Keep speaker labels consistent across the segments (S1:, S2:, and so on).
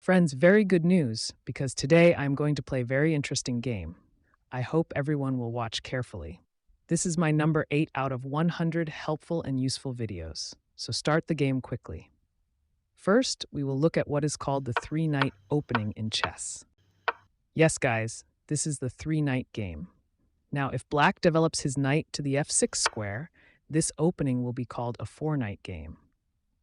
S1: Friends, very good news, because today I'm going to play a very interesting game. I hope everyone will watch carefully. This is my number 8 out of 100 helpful and useful videos, so start the game quickly. First, we will look at what is called the three-knight opening in chess. Yes, guys, this is the three-knight game. Now, if black develops his knight to the f6 square, this opening will be called a four-knight game.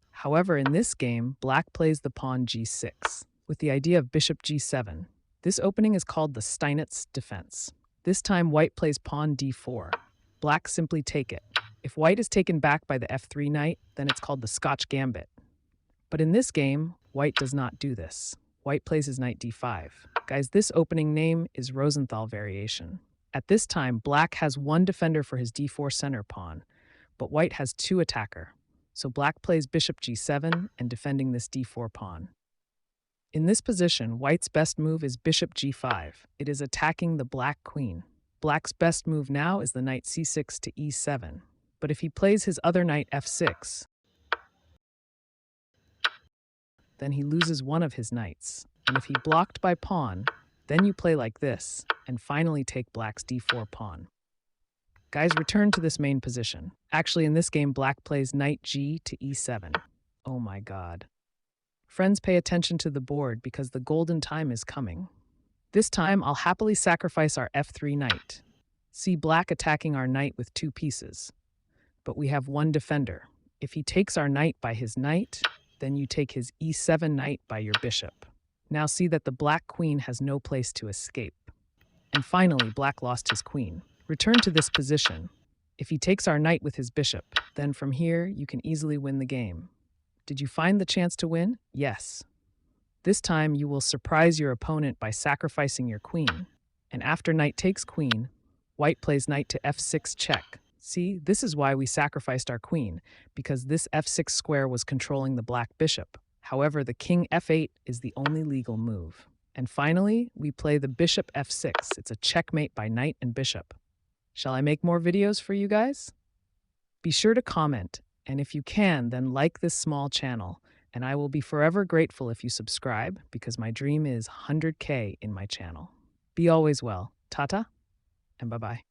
S1: However, in this game, black plays the pawn g6, with the idea of bishop g7. This opening is called the Steinet Defense. This time, white plays pawn d4. Black simply take it. If white is taken back by the f3 knight, then it's called the Scotch Gambit. But in this game, white does not do this. White plays his knight d5. Guys, this opening name is Rosenthal variation. At this time, black has one defender for his d4 center pawn, but white has two attacker. So black plays bishop g7 and defending this d4 pawn. In this position, white's best move is bishop g5. It is attacking the black queen. Black's best move now is the knight c6 to e7. But if he plays his other knight f6, then he loses one of his knights. And if he blocked by pawn, then you play like this, and finally take black's d4 pawn. Guys, return to this main position. Actually, in this game, black plays knight g to e7. Oh my god. Friends, pay attention to the board because the golden time is coming. This time, I'll happily sacrifice our f3 knight. See black attacking our knight with two pieces. But we have one defender. If he takes our knight by his knight, then you take his e7 knight by your bishop. Now see that the black queen has no place to escape. And finally, black lost his queen. Return to this position. If he takes our knight with his bishop, then from here you can easily win the game. Did you find the chance to win? Yes. This time you will surprise your opponent by sacrificing your queen. And after knight takes queen, white plays knight to f6 check. See, this is why we sacrificed our queen, because this f6 square was controlling the black bishop. However, the king f8 is the only legal move. And finally, we play the bishop f6. It's a checkmate by knight and bishop. Shall I make more videos for you guys? Be sure to comment, and if you can, then like this small channel, and I will be forever grateful if you subscribe, because my dream is 100K in my channel. Be always well. Tata, and bye-bye.